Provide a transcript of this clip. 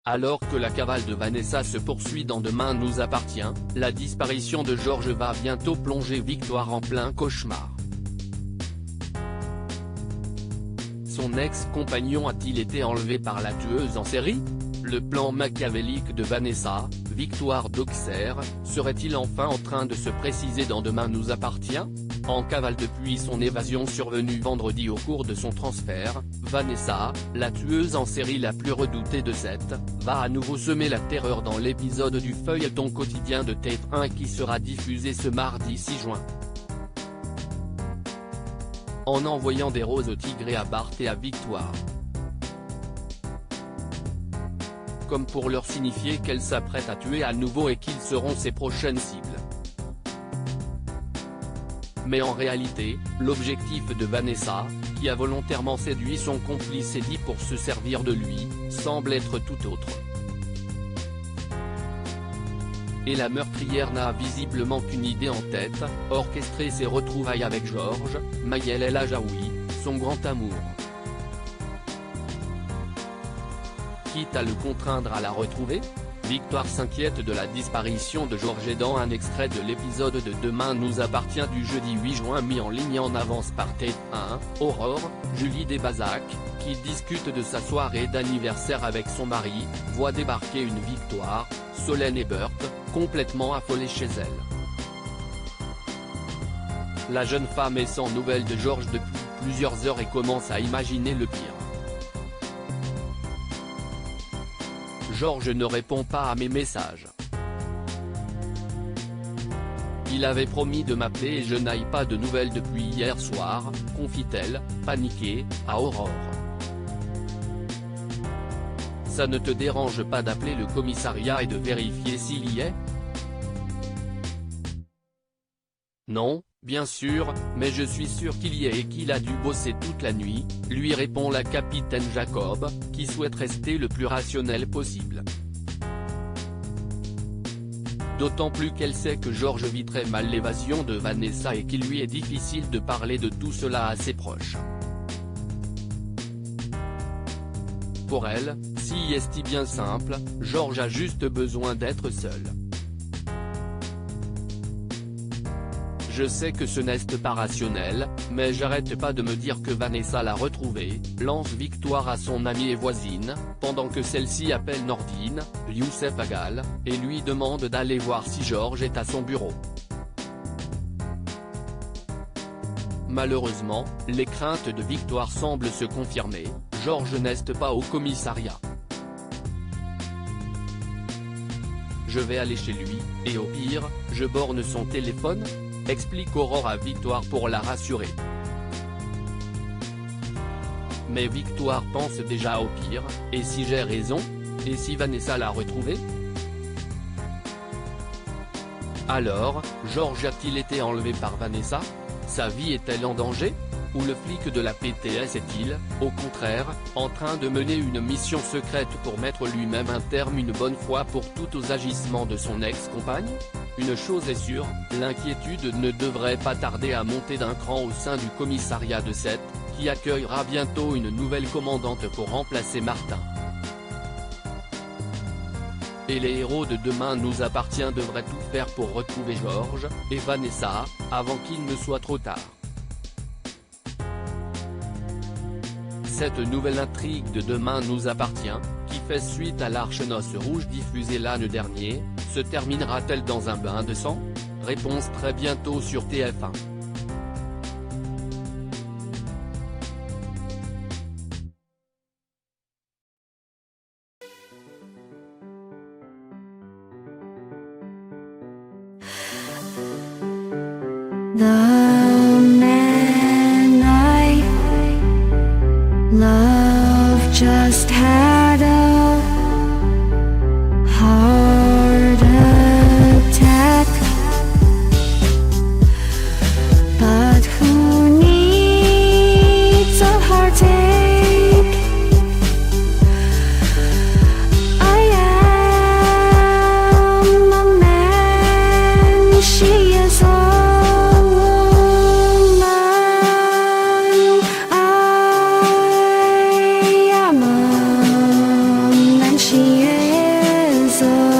Alors que la cavale de Vanessa se poursuit dans Demain nous appartient, la disparition de Georges va bientôt plonger Victoire en plein cauchemar. Son ex-compagnon a-t-il été enlevé par la tueuse en série? Le plan machiavélique de Vanessa, Victoire d'Auxerre, serait-il enfin en train de se préciser dans Demain nous appartient? En cavale depuis son évasion survenue vendredi au cours de son transfert, Vanessa, la tueuse en série la plus redoutée de cette, va à nouveau semer la terreur dans l'épisode du feuilleton quotidien de TF1 qui sera diffusé ce mardi 6 juin. En envoyant des roses au tigre et à Bart et à Victoire. Comme pour leur signifier qu'elle s'apprête à tuer à nouveau et qu'ils seront ses prochaines cibles. Mais en réalité, l'objectif de Vanessa, qui a volontairement séduit son complice et dit pour se servir de lui, semble être tout autre. Et la meurtrière n'a visiblement qu'une idée en tête, orchestrer ses retrouvailles avec Georges, Maëlle El Ajaoui, son grand amour. Quitte à le contraindre à la retrouver, Victoire s'inquiète de la disparition de Georges et dans un extrait de l'épisode de Demain nous appartient du jeudi 8 juin mis en ligne en avance par TF1, Aurore, Julie Desbazac, qui discute de sa soirée d'anniversaire avec son mari, voit débarquer une Victoire, Solène et Burt, complètement affolée chez elle. La jeune femme est sans nouvelles de Georges depuis plusieurs heures et commence à imaginer le pire. Georges ne répond pas à mes messages. Il avait promis de m'appeler et je n'ai pas de nouvelles depuis hier soir, confie-t-elle, paniquée, à Aurore. Ça ne te dérange pas d'appeler le commissariat et de vérifier s'il y est? Non, bien sûr, mais je suis sûr qu'il y est et qu'il a dû bosser toute la nuit, lui répond la capitaine Jacob, qui souhaite rester le plus rationnel possible. D'autant plus qu'elle sait que Georges vit très mal l'évasion de Vanessa et qu'il lui est difficile de parler de tout cela à ses proches. Pour elle, si est bien simple, Georges a juste besoin d'être seul. Je sais que ce n'est pas rationnel, mais j'arrête pas de me dire que Vanessa l'a retrouvée, lance Victoire à son amie et voisine, pendant que celle-ci appelle Nordine, Youssef Agal, et lui demande d'aller voir si Georges est à son bureau. Malheureusement, les craintes de Victoire semblent se confirmer, Georges n'est pas au commissariat. Je vais aller chez lui, et au pire, je borne son téléphone, explique Aurore à Victoire pour la rassurer. Mais Victoire pense déjà au pire, et si j'ai raison? Et si Vanessa l'a retrouvée? Alors, Georges a-t-il été enlevé par Vanessa? Sa vie est-elle en danger? Ou le flic de la PTS est-il, au contraire, en train de mener une mission secrète pour mettre lui-même un terme une bonne fois pour toutes aux agissements de son ex-compagne? Une chose est sûre, l'inquiétude ne devrait pas tarder à monter d'un cran au sein du commissariat de Sète, qui accueillera bientôt une nouvelle commandante pour remplacer Martin. Et les héros de Demain nous appartient devraient tout faire pour retrouver Georges et Vanessa, avant qu'il ne soit trop tard. Cette nouvelle intrigue de Demain nous appartient, qui fait suite à l'Arche Noce Rouge diffusée l'année dernière, se terminera-t-elle dans un bain de sang? Réponse très bientôt sur TF1. The man I love just had a heart attack, but who needs a heartache? I am a man, she is a woman. so